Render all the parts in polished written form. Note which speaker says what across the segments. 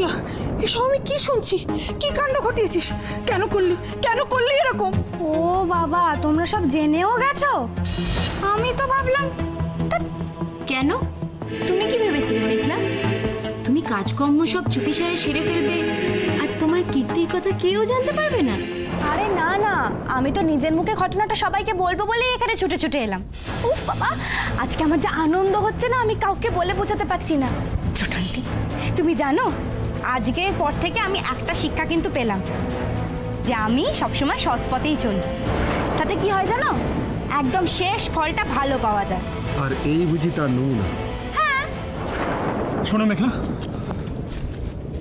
Speaker 1: মেঘলা, এসব আমি কি শুনছি? কি কাণ্ড ঘটিয়েছিস? কেন করলি এরকম?
Speaker 2: ও বাবা, তোমরা সব জেনেও গেছো? আমি তো ভাবলাম।
Speaker 3: কেন? তুমি কি ভেবেছিলে মেঘলা তুমি কাজকর্ম সব চুপিসারে সেরে ফেলবে আর তোমার কীর্তির কথা কেউ জানতে পারবে না?
Speaker 2: আরে না না, আমি তো নিজের মুখে ঘটনাটা সবাইকে বলবো বলেই এখানে ছুটে ছুটে এলাম। উফ বাবা, আজকে আমার যা আনন্দ হচ্ছে না, আমি কাউকে বলে বোঝাতে পারছি না। ছোট আন্টি, তুমি জানো আজকের পর থেকে আমি একটা শিক্ষা কিন্তু পেলাম, যে আমি সবসময় সৎ পথেই চলি। তাতে কি হয় জানো, একদম শেষ ফলটা ভালো পাওয়া যায়।
Speaker 4: আর এই বুঝি তার নমুনা?
Speaker 2: হ্যাঁ।
Speaker 5: শোনো মেঘলা,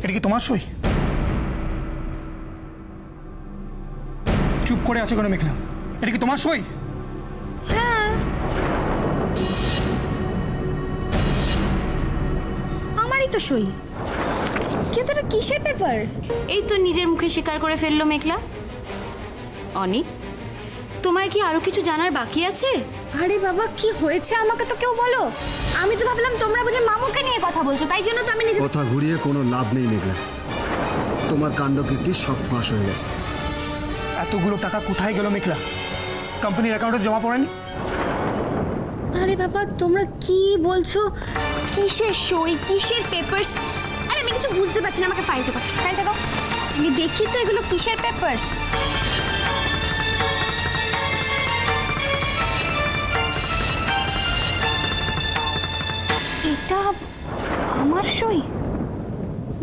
Speaker 5: এটা কি তোমার সই? চুপ করে আছো কেন মেঘলা? এটা কি তোমার সই?
Speaker 2: হ্যাঁ, আমারই তো সই। কিন্তু এটা কিসের পেপার?
Speaker 3: এই তো নিজের মুখে স্বীকার করে ফেললো মেঘলা। অনি, তোমার কি আরো কিছু জানার বাকি আছে?
Speaker 2: আরে বাবা, কি হয়েছে আমাকে তো কেউ বলো। আমি তো ভাবলাম তোমরা বুঝে মামুকে নিয়ে কথা বলছো, তাই জন্য তো আমি নিজে।
Speaker 4: কথা ঘুরিয়ে কোনো লাভ নেই মেঘলা, তোমার কাণ্ডকীর্তি সব ফাঁস হয়ে গেছে।
Speaker 5: এতগুলো টাকা কোথায় গেল মেঘলা? কোম্পানির অ্যাকাউন্টে জমা পড়েনি?
Speaker 2: আরে বাবা, তোমরা কি বলছো? কিসের সই, কিসের পেপারস? আরে আমি কিছু বুঝতে পারছি না, আমাকে ফাইলটা দাও। আমি দেখি তো এগুলো কিসের পেপারস। এটা আমার সই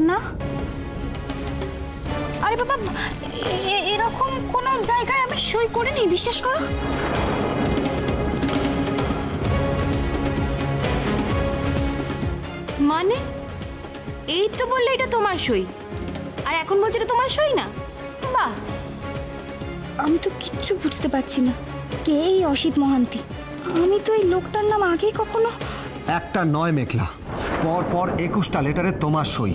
Speaker 2: না। আরে বাবা, এরকম কোনো জায়গায় আমি সই করিনি, বিশ্বাস করো।
Speaker 3: মানে এই তো বললে এটা তোমার সই, আর এখন বলছো এটা তোমার সই না? বাহ,
Speaker 2: আমি তো কিচ্ছু বুঝতে পারছি না, কে এই অসিত মহান্তি? আমি তো এই লোকটার নাম আগে কখনো।
Speaker 4: একটা নয় মেঘলা, পর পর 21টা লেটারে তোমার সই।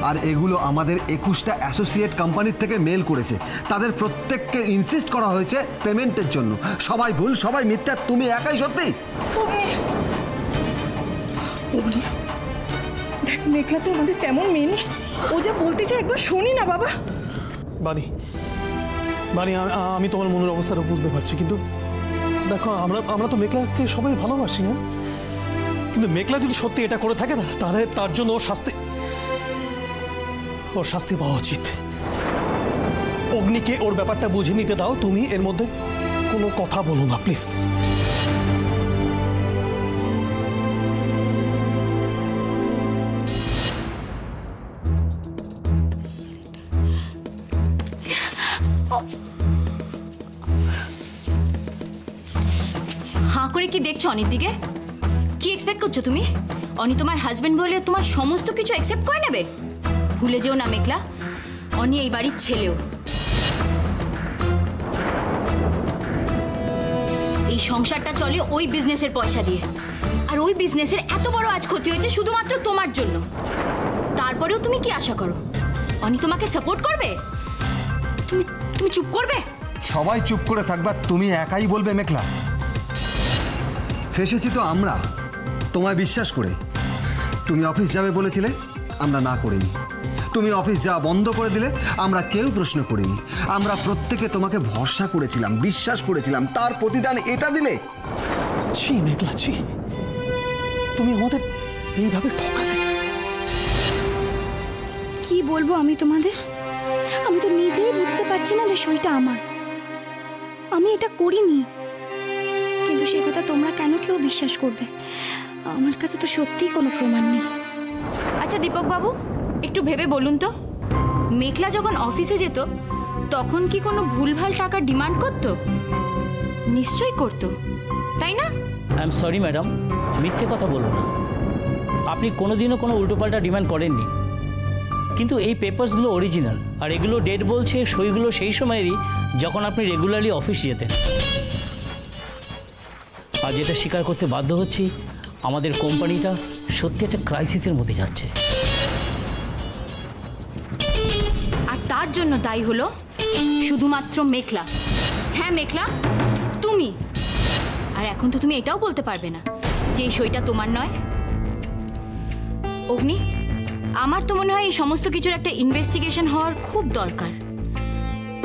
Speaker 4: আর এগুলো আমাদের 21টা অ্যাসোসিয়েট কোম্পানির থেকে মেল করেছে। তাদের প্রত্যেককে ইনসিস্ট করা হয়েছে পেমেন্টের জন্য। সবাই ভুল, সবাই মিথ্যা, তুমি একাই সত্যি।
Speaker 1: দেখ মেঘলা তো আমাদের তেমন মেয়ে নেই, ও যা বলতে চায় একবার শুনি না বাবা।
Speaker 6: বানি, আমি তোমার মনের অবস্থাটা বুঝতে পারছি, কিন্তু দেখো আমরা তো মেঘলাকে সবাই ভালোবাসি, হ্যাঁ? কিন্তু মেঘলা যদি সত্যি এটা করে থাকে না, তাহলে তার জন্য ওর শাস্তি পাওয়া উচিত। অগ্নিকে ওর ব্যাপারটা বুঝে নিতে দাও, তুমি এর মধ্যে কোনো কথা বলো না প্লিজ।
Speaker 3: হাঁ করে কি দেখছো অনির দিকে? কি এক্সপেক্ট করছো তুমি? অনি তোমার হাজবেন্ড বলে তোমার সমস্ত কিছু অ্যাকসেপ্ট করে নেবে? ভুলে যেও না মেঘলা, অনি এই বাড়ির ছেলেও। এই সংসারটা চলে ওই বিজনেসের পয়সা দিয়ে, আর ওই বিজনেসের এত বড় আজ ক্ষতি হয়েছে শুধুমাত্র তোমার জন্য। তারপরেও তুমি কি আশা করো অনি তোমাকে সাপোর্ট করবে? তুমি চুপ করবে?
Speaker 4: সবাই চুপ করে থাকবা, তুমি একাই বলবে মেঘলা? ফেসেছি তো আমরা তোমায় বিশ্বাস করে। তুমি অফিস যাবে বলেছিলে, আমরা না করিনি। তুমি অফিস যাওয়া বন্ধ করে দিলে, আমরা কেউ প্রশ্ন করিনি। আমরা প্রত্যেকে তোমাকে ভরসা করেছিলাম, বিশ্বাস করেছিলাম, তার প্রতিদান এটা দিলে।
Speaker 6: ছি মেঘলা, ছি, তুমি আমাদের এইভাবে ঠকালে।
Speaker 2: কি বলবো আমি তোমাদের? আমি তো নিজেই বুঝতে পারছি না যে সইটা আমার। আমি এটা করিনি, কিন্তু সে কথা তোমরা কেন কেউ বিশ্বাস করবে? আমার কাছে তো সত্যিই কোনো প্রমাণ নেই।
Speaker 3: আচ্ছা দীপক বাবু, একটু ভেবে বলুন তো, মেঘলা যখন অফিসে যেত তখন কি কোনো ভুলভাল টাকা ডিমান্ড করতো? নিশ্চয়ই করতো, তাই না?
Speaker 7: আই এম সরি ম্যাডাম, মিথ্যে কথা বলবো না। আপনি কোনোদিনও কোনো উল্টোপাল্টা ডিমান্ড করেননি। কিন্তু এই পেপারসগুলো অরিজিনাল, আর এগুলো ডেট বলছে সইগুলো সেই সময়েরই যখন আপনি রেগুলারলি অফিস যেতেন। আজ এটা স্বীকার করতে বাধ্য হচ্ছি, আমাদের কোম্পানিটা সত্যি একটা ক্রাইসিসের মধ্যে যাচ্ছে।
Speaker 3: আর তার জন্য দায়ী হলো শুধুমাত্র মেঘলা। হ্যাঁ মেঘলা, তুমি। আর এখন তো তুমি এটাও বলতে পারবে না যে এই সইটা তোমার নয়। অগ্নি, আমার তো মনে হয় এই সমস্ত কিছুর একটা ইনভেস্টিগেশন হওয়ার খুব দরকার।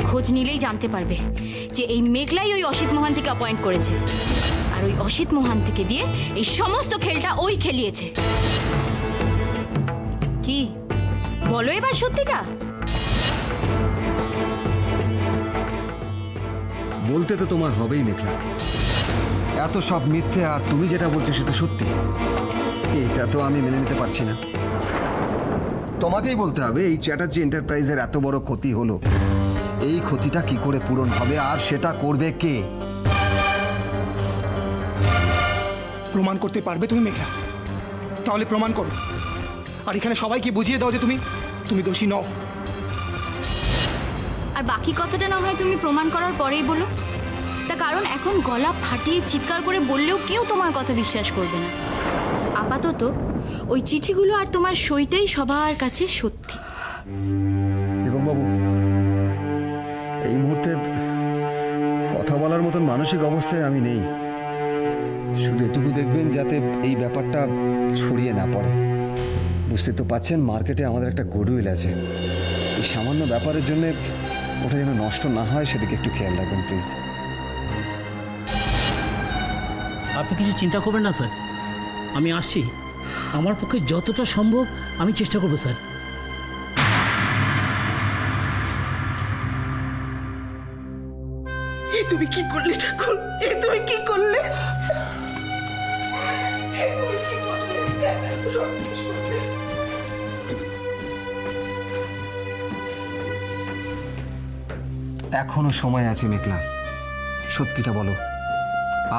Speaker 3: খোঁজ নিলেই জানতে পারবে যে এই মেঘলাই ওই অসিত মোহান্তিকে অ্যাপয়েন্ট করেছে, আর ওই অসিত মোহান্তিকে দিয়ে এই সমস্ত খেলটা ওই খেলিয়েছে। কি বলো এবার সত্যিটা?
Speaker 4: বলতে তো তোমার হবেই মেঘলা, এত সব মিথ্যে আর তুমি যেটা বলছো সেটা সত্যি, এটা তো আমি মেনে নিতে পারছি না। তোমাকেই বলতে হবে এই চ্যাটার্জি এন্টারপ্রাইজের এত বড় ক্ষতি হলো, এই ক্ষতিটা কি করে পূরণ হবে আর সেটা করবে কে?
Speaker 5: প্রমাণ করতে পারবে তুমি মেঘলা? তাহলে প্রমাণ করো, আর এখানে সবাইকে বুঝিয়ে দাও যে তুমি দোষী নও।
Speaker 3: আর বাকি কথাটা না হয় তুমি প্রমাণ করার পরেই বলো। তার কারণ এখন গলা ফাটিয়ে চিৎকার করে বললেও কেউ তোমার কথা বিশ্বাস করবে না। আপাতত ওই চিঠিগুলো আর তোমার সইটাই সবার কাছে সত্যি।
Speaker 4: এবং বাবু, এই মুহূর্তে কথা বলার মতন মানসিক অবস্থায় আমি নেই। শুধু এটুকু দেখবেন যাতে এই ব্যাপারটা ছড়িয়ে না পড়ে। বুঝতে তো পাচ্ছেন মার্কেটে আমাদের একটা গুডউইল আছে, এই সামান্য ব্যাপারের জন্য ওটা যেন নষ্ট না হয় সেদিকে একটু খেয়াল রাখবেন প্লিজ।
Speaker 7: আপনি কিছু চিন্তা করবেন না স্যার, আমি আসছি। আমার পক্ষে যতটা সম্ভব আমি চেষ্টা করবো স্যার।
Speaker 1: এ তুমি কি করলে ঠাকুর? এ তুমি কি করলে?
Speaker 4: এখনো সময় আছে মেঘলা, সত্যিটা বলো,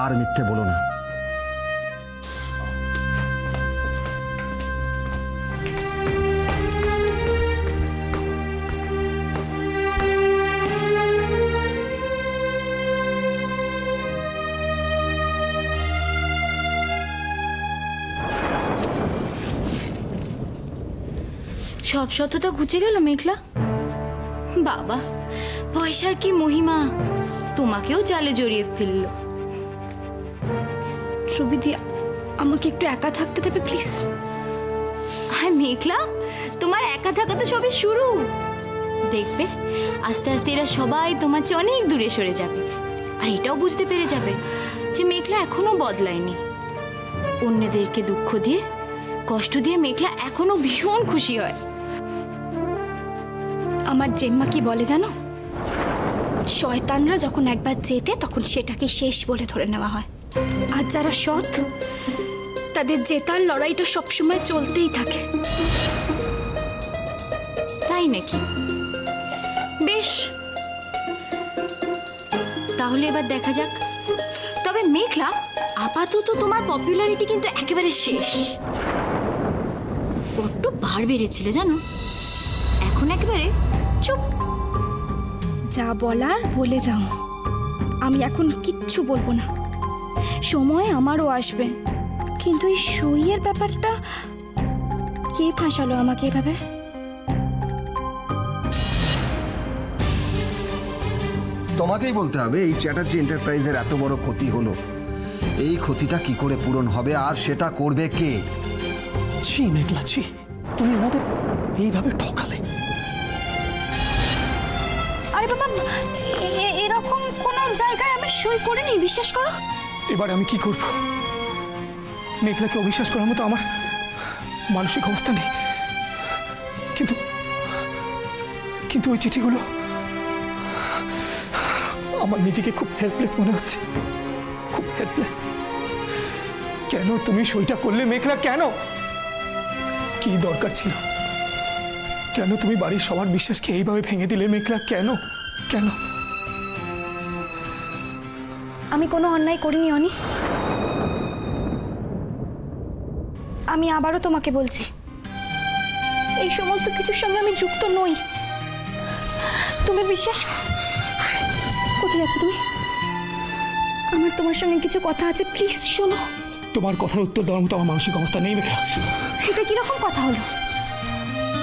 Speaker 4: আর মিথ্যে বলো না।
Speaker 3: সব সত্যতা ঘুচে গেল মেঘলা। বাবা, পয়সার কি মহিমা, তোমাকেও জালে জড়িয়ে ফেললো।
Speaker 2: সুবিধি, আমাকে একটু একা থাকতে দেবে প্লিজ?
Speaker 3: আর মেঘলা, তোমার একা থাকা তো সবে শুরু। দেখবে আস্তে আস্তে এরা সবাই তোমার চেয়ে অনেক দূরে সরে যাবে, আর এটাও বুঝতে পেরে যাবে যে মেঘলা এখনো বদলায়নি। অন্যদেরকে দুঃখ দিয়ে, কষ্ট দিয়ে মেঘলা এখনো ভীষণ খুশি হয়।
Speaker 2: আমার জেম্মা কি বলে জানো? শয়তানরা যখন একবার জেতে তখন সেটাকে শেষ বলে ধরে নেওয়া হয়, আর যারা সৎ তাদের জেতার লড়াইটা সবসময় চলতেই থাকে।
Speaker 3: তাই নাকি? বেশ, তাহলে এবার দেখা যাক। তবে মেঘলা, আপাতত তোমার পপুলারিটি কিন্তু একেবারে শেষ। বড্ড ভার বেড়েছিলে জানো, এখন একেবারে চুপ।
Speaker 2: যা বলার বলে যাও, আমি এখন কিচ্ছু বলবো না। সময় আমারও আসবে, কিন্তু এই সইয়ের ব্যাপারটা কে ফাঁসালো আমাকে এভাবে?
Speaker 4: তোমাকেই বলতে হবে এই চ্যাটার্জি এন্টারপ্রাইজের এত বড় ক্ষতি হলো, এই ক্ষতিটা কি করে পূরণ হবে আর সেটা করবে কে?
Speaker 6: ছি মেঘলা, ছি, তুমি আমাদের এইভাবে ঠকালে।
Speaker 2: আরে বাবা, এরকম কোনো জায়গায় আমি সই করিনি, বিশ্বাস করো।
Speaker 5: এবার আমি কি করব? মেঘলাকে অবিশ্বাস করার মতো আমার মানসিক অবস্থা নেই। কিন্তু কিন্তু ওই চিঠিগুলো, আমার নিজেকে খুব হেল্পলেস মনে হচ্ছে, খুব হেল্পলেস। কেন তুমি সইটা করলে মেঘলা? কেন? কি দরকার ছিল? কেন তুমি বাড়ির সবার বিশ্বাসকে এইভাবে ভেঙে দিলে মেঘলা? কেন কেন?
Speaker 2: আমি কোনো অন্যায় করিনি অনি। আমি আবারও তোমাকে বলছি, এই সমস্ত কিছুর সঙ্গে আমি যুক্ত নই। তুমি বিশ্বাস, কোথায় যাচ্ছ তুমি? আমার তোমার সঙ্গে কিছু কথা আছে, প্লিজ শোনো।
Speaker 5: তোমার কথার উত্তর দেওয়ার মতো আমার মানসিক অবস্থা নেই মেঘলা।
Speaker 2: এটা কিরকম কথা হলো?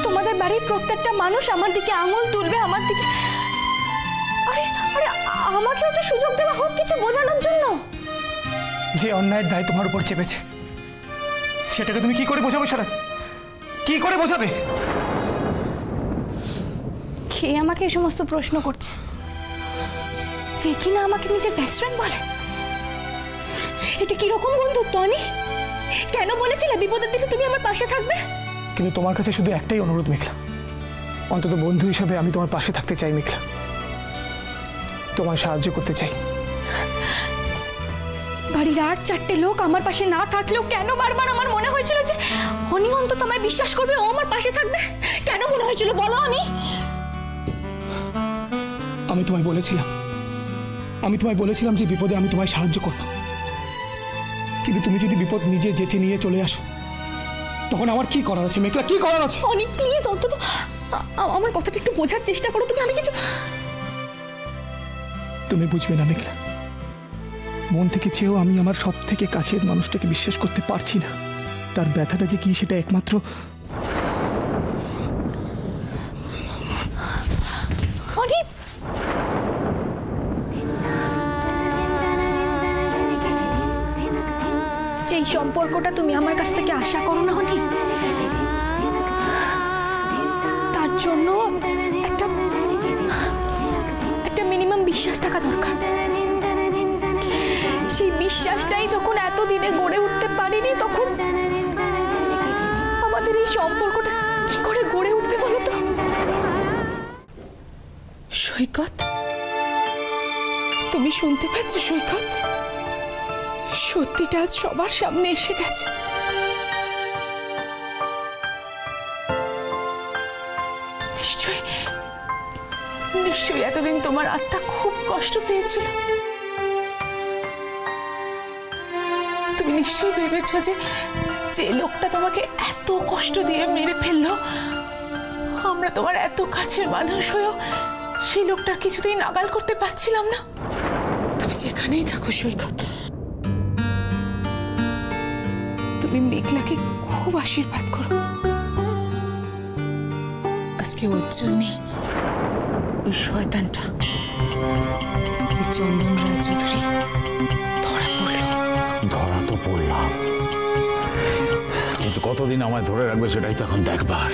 Speaker 2: তোমাদের বাড়ির প্রত্যেকটা মানুষ আমার দিকে আঙুল তুলবে, আমার দিকে। আরে আরে, আমাকেও তো সুযোগ দেওয়া হোক কিছু বোঝানোর জন্য।
Speaker 5: যে অন্যায়ের দায় তোমার উপর চেপেছে, সেটাকে তুমি কি করে বোঝাবো সারা? কি করে বোঝাবে?
Speaker 2: কে আমাকে এই সমস্ত প্রশ্ন করছে? যে কিনা আমাকে নিজের বেস্ট ফ্রেন্ড বলে। এটা কিরকম বন্ধুত্ব অনি? কেন বলেছিলে বিপদের দিনে তুমি আমার পাশে থাকবে?
Speaker 5: কিন্তু তোমার কাছে শুধু একটাই অনুরোধ মেঘলা, অন্তত বন্ধু হিসাবে আমি তোমার পাশে থাকতে চাই মেঘলা, তোমায় সাহায্য করতে চাই।
Speaker 2: বাড়ির আর 4টে লোক আমার পাশে না থাকলেও কেন বারবার আমার মনে হয়েছিল যে অনি অন্তত আমায় বিশ্বাস করবে, ও আমার পাশে থাকবে? কেন মনে হয়েছিল বলো অনি?
Speaker 5: আমি তোমায় বলেছিলাম যে বিপদে আমি তোমায় সাহায্য করব, কিন্তু তুমি যদি বিপদ নিজে যেচে নিয়ে চলে আসো তখন আমার কি করার আছে মেঘলা, কি করার আছে?
Speaker 2: অনি প্লিজ অন্তত আমার কথাটা একটু বোঝার চেষ্টা করো তুমি। আমি কিছু
Speaker 5: তুমি বুঝবে না মেঘলা, মন থেকে চেয়েও আমি আমার সব থেকে কাছের মানুষটাকে বিশ্বাস করতে পারছি না। তার ব্যথাটা যে কি সেটা একমাত্র
Speaker 2: অনি। যেই সম্পর্কটা তুমি আমার কাছ থেকে আশা করো না অনি, তার জন্য একটা মিনিমাম বিশ্বাস থাকা দরকার। সেই বিশ্বাসটাই যখন এতদিনে গড়ে উঠতে পারিনি, তখন আমাদের এই সম্পর্কটা কি করে গড়ে উঠবে বলো তো?
Speaker 1: সৈকত, তুমি শুনতে পাচ্ছ সৈকত? সত্যিটা আজ সবার সামনে এসে গেছে। নিশ্চয়ই এতদিন তোমার আত্মা খুব কষ্ট পেয়েছিল। তুমি নিশ্চয়ই ভেবেছ যে লোকটা তোমাকে এত কষ্ট দিয়ে মেরে ফেললো, আমরা তোমার এত কাছের মানুষ হয়েও সেই লোকটার কিছুতেই নাগাল করতে পারছিলাম না। তুমি যেখানেই থাকো সৈকত, তুমি মেঘলাকে খুব আশীর্বাদ করো। আজকে ওর জন্যই ওই শয়তানটা, ওই চন্দন রায়চৌধুরী ধরা পড়ল।
Speaker 8: ধরা তো পড়লাম, কিন্তু কতদিন আমায় ধরে রাখবে সেটাই তো এখন দেখবার।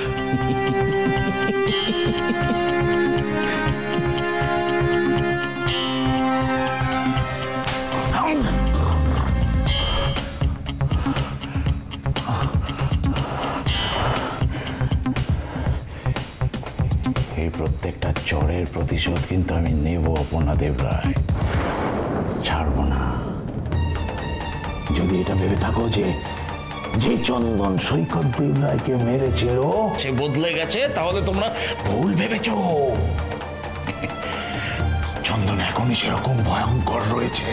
Speaker 8: এই প্রত্যেকটা চড়ের প্রতিশোধ কিন্তু আমি নেব অপর্ণা দেবরায়, ছাড়বো না। যদি এটা ভেবে থাকো যে চন্দন সৈকত দেবরায়কে মেরেছিল সে বদলে গেছে, তাহলে তোমরা ভুল ভেবেছ। চন্দন এখনই সেরকম ভয়ঙ্কর রয়েছে।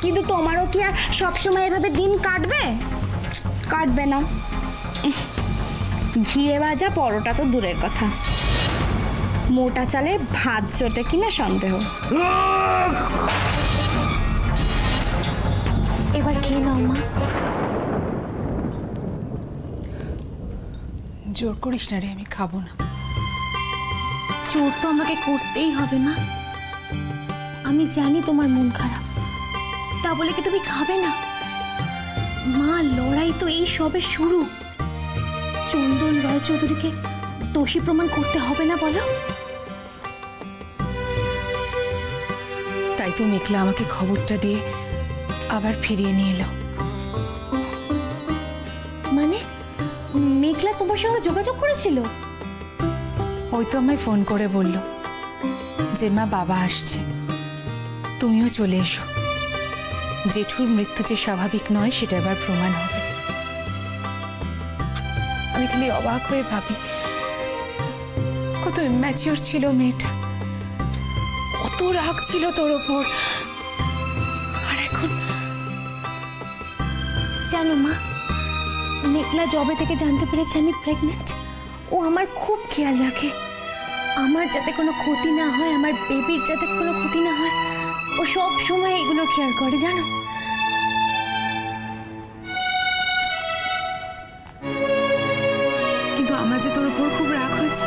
Speaker 2: কিন্তু তোমারও কি আর সবসময় এভাবে দিন কাটবে না। ঘিয়ে ভাজা পরোটা তো দূরের কথা, মোটা চালের ভাত জোটে কিনা সন্দেহ। এবার খেয়ে নাও মা।
Speaker 1: জোর করিস না রে, আমি খাবো না।
Speaker 2: জোর তো আমাকে করতেই হবে মা। আমি জানি তোমার মন খারাপ, তা বলে কি তুমি খাবে না? মা, লড়াই তো এই সবে শুরু। চন্দন রায়চৌধুরীকে দোষী প্রমাণ করতে হবে না বলো?
Speaker 1: তাই তো মেঘলা আমাকে খবরটা দিয়ে আবার ফিরিয়ে নিয়ে এলো।
Speaker 2: মানে মেঘলা তোমার সঙ্গে যোগাযোগ করেছিল?
Speaker 1: ওই তো আমায় ফোন করে বলল যে মা, বাবা আসছে, তুমিও চলে এসো। জেঠুর মৃত্যু যে স্বাভাবিক নয় সেটা এবার প্রমাণ হবে। আমি খালি অবাক হয়ে ভাবি, কত ইম্যাচিওর ছিল মেয়েটা, কত রাগ ছিল তোর ওপর। আর এখন
Speaker 2: জানো মা, মেঘলা জবে থেকে জানতে পেরেছে আমি প্রেগনেন্ট, ও আমার খুব খেয়াল রাখে। আমার যাতে কোনো ক্ষতি না হয়, আমার বেবির যাতে কোনো ক্ষতি না হয়, ও সব সময় এগুলো খেয়াল করে জানো।
Speaker 1: আমার যে তোর উপর খুব রাগ হয়েছে।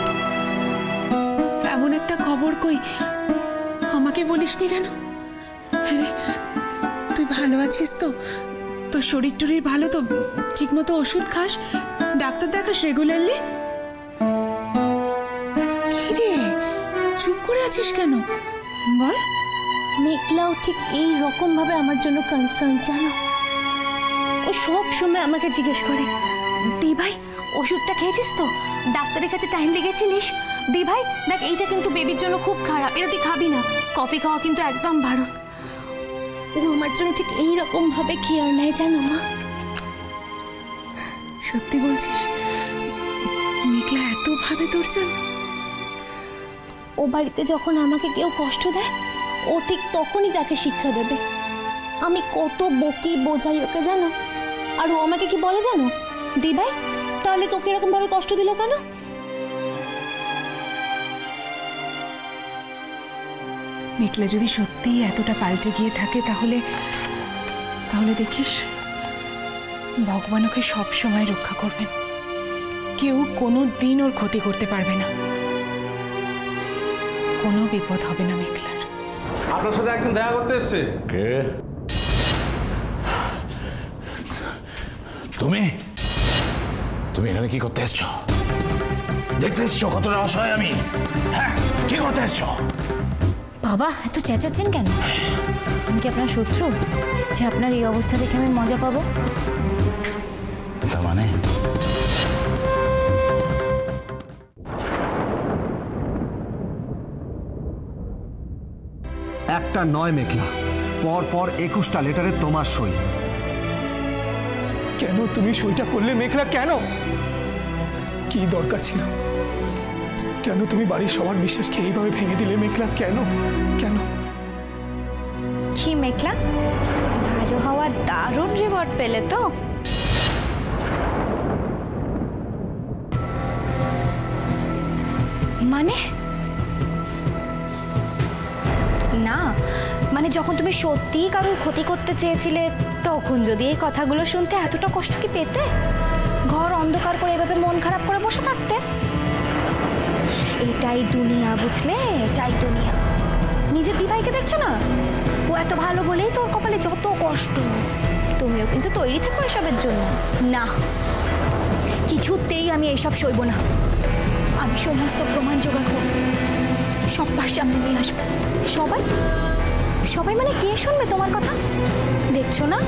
Speaker 1: এমন একটা খবর কই আমাকে বলিসনি কেন? আরে তুই ভালো আছিস তো? তোর শরীর টরীর ভালো তো? ঠিক মতো ওষুধ খাস, ডাক্তার দেখাস রেগুলারলি? কিরে চুপ করে আছিস কেন, বল।
Speaker 2: মেঘলাও ঠিক এই রকম ভাবে আমার জন্য কনসার্ন, জানো? ও সব সময় আমাকে জিজ্ঞেস করে, দি ভাই ওষুধটা খেয়েছিস তো? ডাক্তারের কাছে টাইমলি গেছিলিস? দি ভাই দেখ এইটা কিন্তু বেবির জন্য খুব খারাপ, এটা তুই খাবি না, কফি খাওয়া কিন্তু একদম বারণ। ও আমার জন্য ঠিক এই রকম ভাবে কেয়ার নেয়, জানো মা?
Speaker 1: সত্যি বলছিস? মেঘলা এত ভাবে তোর জন্য?
Speaker 2: ও বাড়িতে যখন আমাকে কেউ কষ্ট দেয়, ও ঠিক তখনই তাকে শিক্ষা দেবে। আমি কত বকি বোঝাই ওকে, জানো? আর ও আমাকে কি বলে জানো? দি ভাই তাহলে তোকে এরকম ভাবে কষ্ট দিল কেন?
Speaker 1: মেঘলা যদি সত্যি এতটা পাল্টে গিয়ে থাকে তাহলে তাহলে দেখিস ভগবান ওকে সব সময় রক্ষা করবেন। কেউ কোনো দিন ওর ক্ষতি করতে পারবে না, কোনো বিপদ হবে না মেঘলার।
Speaker 9: আপনার সাথে একজন দেখা করতে এসছে।
Speaker 8: কে? তুমি তুমি এখানে কি করতে এসছো? দেখতে এসছো কতটা অসহায় আমি? হ্যাঁ, কি করতে এসছো?
Speaker 2: বাবা এত চেঁচাচ্ছেন কেন? আমি কি আপনার শত্রু যে আপনার এই অবস্থা দেখে আমি মজা পাবো?
Speaker 8: তার মানে
Speaker 4: একটা নয় মেঘলা, পর পর 21টা লেটারে তোমার সই।
Speaker 5: কেন তুমি সইটা করলে মেঘলা? কেন? কি দরকার ছিল? কেন তুমি বাড়ির সবার বিশ্বাসকে এইভাবে ভেঙে দিলে মেঘলা? কেন কেন?
Speaker 2: কি মেঘলা, ভালো হওয়ার দারুণ রিওয়ার্ড পেলে তো? মানে না, মানে যখন তুমি সত্যিই কারোর ক্ষতি করতে চেয়েছিলে তখন যদি এই কথাগুলো শুনতে এতটা কষ্ট কি পেতে? ঘর অন্ধকার করে এভাবে মন খারাপ করে বসে থাকতে? এটাই দুনিয়া, বুঝলে? এটাই দুনিয়া। নিজের দিভাইকে দেখছো না? ও এত ভালো বলেই তোর কপালে যত কষ্ট। তুমিও কিন্তু তৈরি থেকো এসবের জন্য। না, কিছুতেই আমি এইসব সইব না। আমি সমস্ত প্রমাণ জোগাড় করব, সবার সামনে নিয়ে আসবো। সবাই সবাই মানে কে শুনবে তোমার কথা? দেখছো না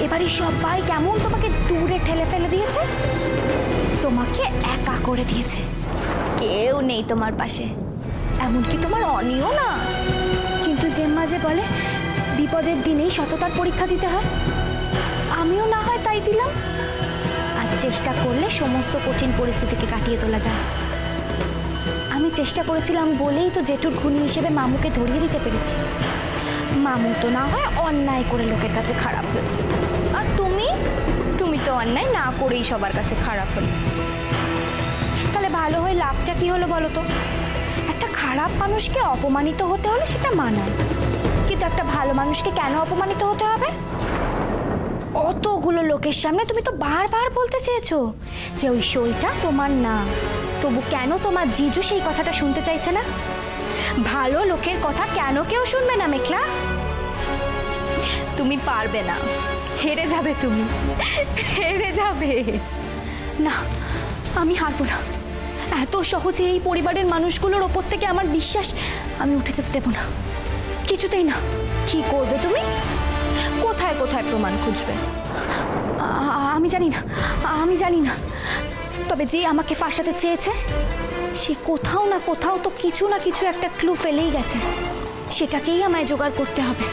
Speaker 2: এবারই সবাই কেমন তোমাকে দূরে ঠেলে ফেলে দিয়েছে, তোমাকে একা করে দিয়েছে। কেউ নেই তোমার পাশে, এমনকি তোমার অনিও না। কিন্তু যে মাঝে বলে বিপদের দিনেই সততার পরীক্ষা দিতে হয়, আমিও না হয় তাই দিলাম। আর চেষ্টা করলে সমস্ত কঠিন পরিস্থিতিকে কাটিয়ে তোলা যায়। আমি চেষ্টা করেছিলাম বলেই তো জেঠুর খুনি হিসেবে মামুকে ধরিয়ে দিতে পেরেছি। মামু তো না হয় অন্যায় করে লোকের কাছে খারাপ হয়েছে, আর তুমি তো অন্যায় না করেই সবার কাছে খারাপ হলে। তাহলে ভালো হয়ে লাভটা কি হলো বলো তো? একটা খারাপ মানুষকে অপমানিত হতে হলে সেটা মানায়, কিন্তু একটা ভালো মানুষকে কেন অপমানিত হতে হবে? অতগুলো লোকের সামনে তুমি তো বারবার বলতে চেয়েছো যে ওই সইটা তোমার না, তবু কেন তোমার জিজু সেই কথাটা শুনতে চাইছে না? ভালো লোকের কথা কেন কেউ শুনবে না মেঘলা? তুমি পারবে না, হেরে যাবে, তুমি হেরে যাবে। না, আমি হারবো না। এত সহজে এই পরিবারের মানুষগুলোর ওপর থেকে আমার বিশ্বাস আমি উঠে যেতে দেবো না, কিছুতেই না। কি করবে তুমি? কোথায় কোথায় প্রমাণ খুঁজবে? আমি জানি না, তবে যে আমাকে ফাঁসাতে চেয়েছে সে কোথাও না কোথাও তো কিছু না কিছু একটা ক্লু ফেলেই গেছে, সেটাকেই আমায় জোগাড় করতে হবে।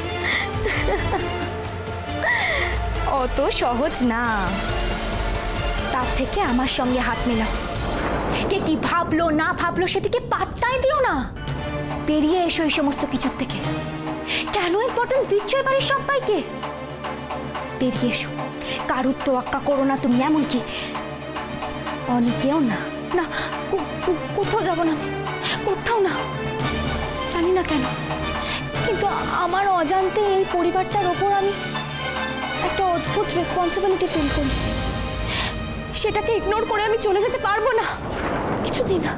Speaker 2: অত সহজ না। তার থেকে আমার সঙ্গে হাত মেলাও। কে কি ভাবলো না ভাবলো সেদিকে পাত্তাই দিও না, বেরিয়ে এসো এই সমস্ত কিছুর থেকে। কেন ইম্পর্টেন্স দিচ্ছ এবারে সবাইকে? বেরিয়ে এসো, কারুর তোয়াক্কা করো না তুমি, এমনকি অনেকেও না। না, কোথাও যাবো না, কোথাও না, জানি না কেন, কিন্তু আমার অজান্তে এই পরিবারটার ওপর আমি একটা অদ্ভুত রেসপন্সিবিলিটি ফিল করি। সেটাকে ইগনোর করে আমি চলে যেতে পারবো না, কিছুদিন না।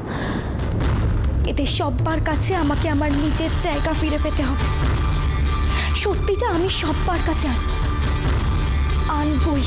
Speaker 2: এদের সব্বার কাছে আমাকে আমার নিজের জায়গা ফিরে পেতে হবে। সত্যিটা আমি সব্বার কাছে আনবই।